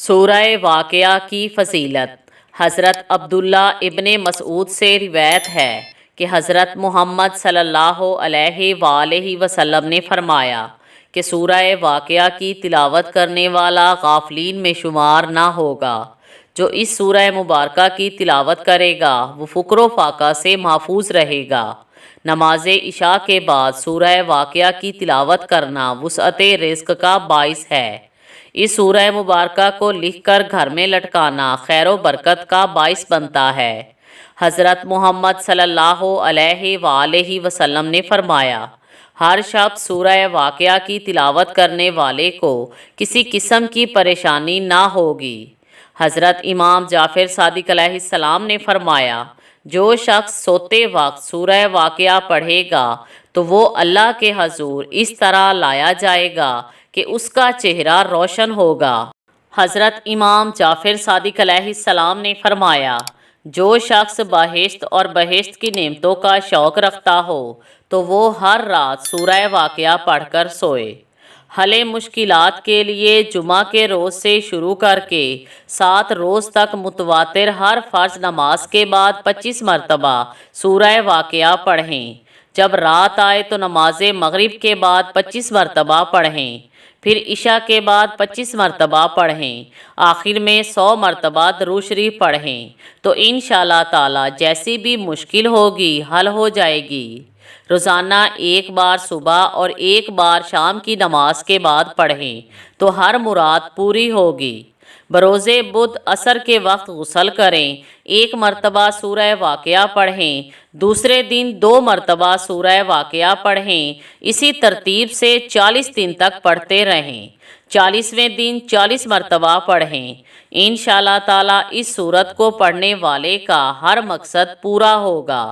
سورہ واقعہ کی فضیلت۔ حضرت عبداللہ ابن مسعود سے روایت ہے کہ حضرت محمد صلی اللہ علیہ وآلہ وسلم نے فرمایا کہ سورہ واقعہ کی تلاوت کرنے والا غافلین میں شمار نہ ہوگا۔ جو اس سورہ مبارکہ کی تلاوت کرے گا وہ فقر و فاقہ سے محفوظ رہے گا۔ نماز عشاء کے بعد سورہ واقعہ کی تلاوت کرنا وسعت رزق کا باعث ہے۔ اس سورہ مبارکہ کو لکھ کر گھر میں لٹکانا خیر و برکت کا باعث بنتا ہے۔ حضرت محمد صلی اللہ علیہ وآلہ وسلم نے فرمایا، ہر شخص سورہ واقعہ کی تلاوت کرنے والے کو کسی قسم کی پریشانی نہ ہوگی۔ حضرت امام جعفر صادق علیہ السلام نے فرمایا، جو شخص سوتے وقت سورہ واقعہ پڑھے گا تو وہ اللہ کے حضور اس طرح لایا جائے گا کہ اس کا چہرہ روشن ہوگا۔ حضرت امام جعفر صادق علیہ السلام نے فرمایا، جو شخص بہشت اور بہشت کی نعمتوں کا شوق رکھتا ہو تو وہ ہر رات سورہ واقعہ پڑھ کر سوئے۔ حل مشکلات کے لیے جمعہ کے روز سے شروع کر کے 7 روز تک متواتر ہر فرض نماز کے بعد 25 مرتبہ سورہ واقعہ پڑھیں۔ جب رات آئے تو نماز مغرب کے بعد 25 مرتبہ پڑھیں، پھر عشاء کے بعد 25 مرتبہ پڑھیں، آخر میں 100 مرتبہ درود شریف پڑھیں تو انشاءاللہ تعالی جیسی بھی مشکل ہوگی حل ہو جائے گی۔ روزانہ ایک بار صبح اور ایک بار شام کی نماز کے بعد پڑھیں تو ہر مراد پوری ہوگی۔ بروز بدھ عصر کے وقت غسل کریں، 1 مرتبہ سورہ واقعہ پڑھیں، دوسرے دن 2 مرتبہ سورہ واقعہ پڑھیں، اسی ترتیب سے 40 دن تک پڑھتے رہیں، 40ویں دن 40 مرتبہ پڑھیں۔ انشاءاللہ تعالی اس سورت کو پڑھنے والے کا ہر مقصد پورا ہوگا۔